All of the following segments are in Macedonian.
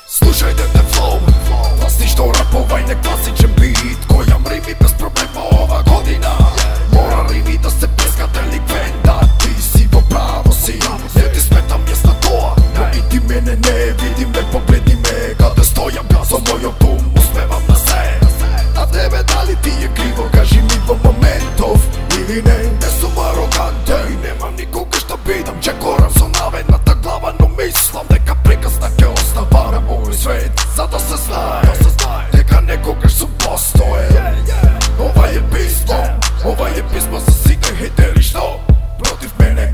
Слушајте флоу, класично рапување класичен бит, којам рими без проблема ова година. Мора рими да се плеска деликвента, ти си во право си, не ти сметам јас на тоа. Но и ти мене не види ме, погледни ме, каде стојам, со мојот ум успевам на се. А тебе дали ти е криво, кажи ми во моментов, или не? Не сум арогантен и немам никога што бидам чекорам со наведната глава, но мислам дека прекрасна ќе остава на мој свет, за да се знае дека некогаш сум постоен. Ова е писмо за сите хейтери што против мене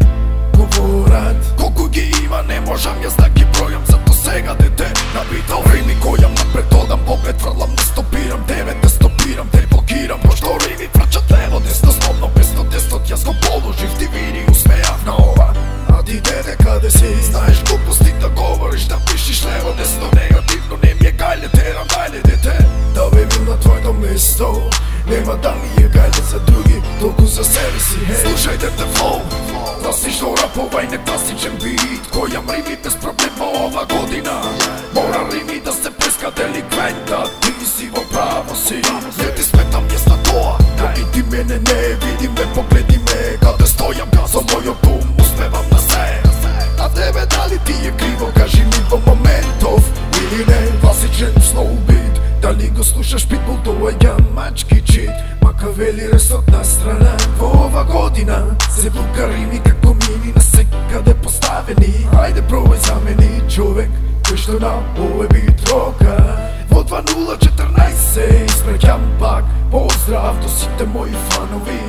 говорат. Колку ги има не можам јас да ги бројам, зато сега дете набитал рими којам напред одам, поглед фрлам, не стопирам, тебе те стопирам, те блокирам, пошто рими врачат лево десно, словно песно тестот јас го положив, ти види успеав на ова. А ти дете каде си, знаеш глупости да говориш, да пишиш лево десно, негативно не ми е гајле, терам гајле дете. Да би бил на твоето место, нема да ми е гајле за други, толку за себе си. Слушајте флоу, класично рапување класичен бит, којам рими без проблема ова година. Мора рими да се плеска деликвента, ти си во право си, не ти сметам јас на тоа. Но и ти мене не види ме, погледни ме, каде стојам, со мојот ум успевам на се. А тебе дали ти е криво, кажи ми во моментов, или не? Класичен слоу бит, дали го слушаш Питбул, доаѓа мачки чит, Макавели ресот на страна. Во ова година се бука рими како мини, насекаде поставени. Ајде пробај замени човек кој што на овој бит рока. Во 2014 испреќам пак поздрав до сите мои фанови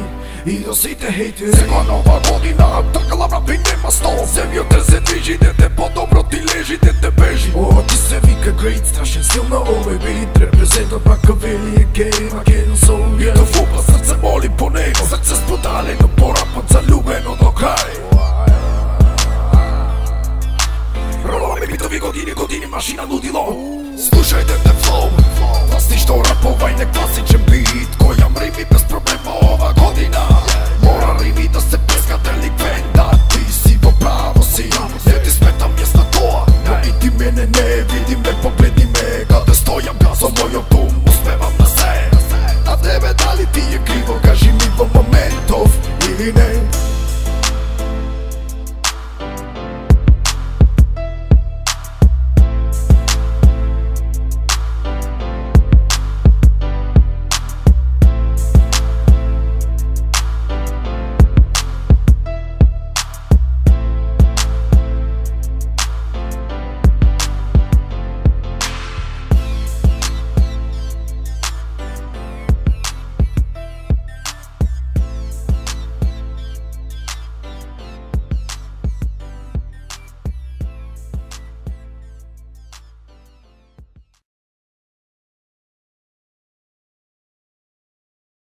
и до сите хейтери. Сега нова година, тркала врапи нема сто, земјот се движи, дете по-добро ти лежи, дете бежи. О, ти се вика great, страшен стил на овој бит, репрезентот Макавели е гей, Македон соул. И да фупла срце моли по него, срце сподалено, порапот залюбено до крај. Роламе битови години, машина лудило. Слушајте флоу, класично рапување класичен бит, којам рими без проблема ова година. Мора рими да се плеска деликвент,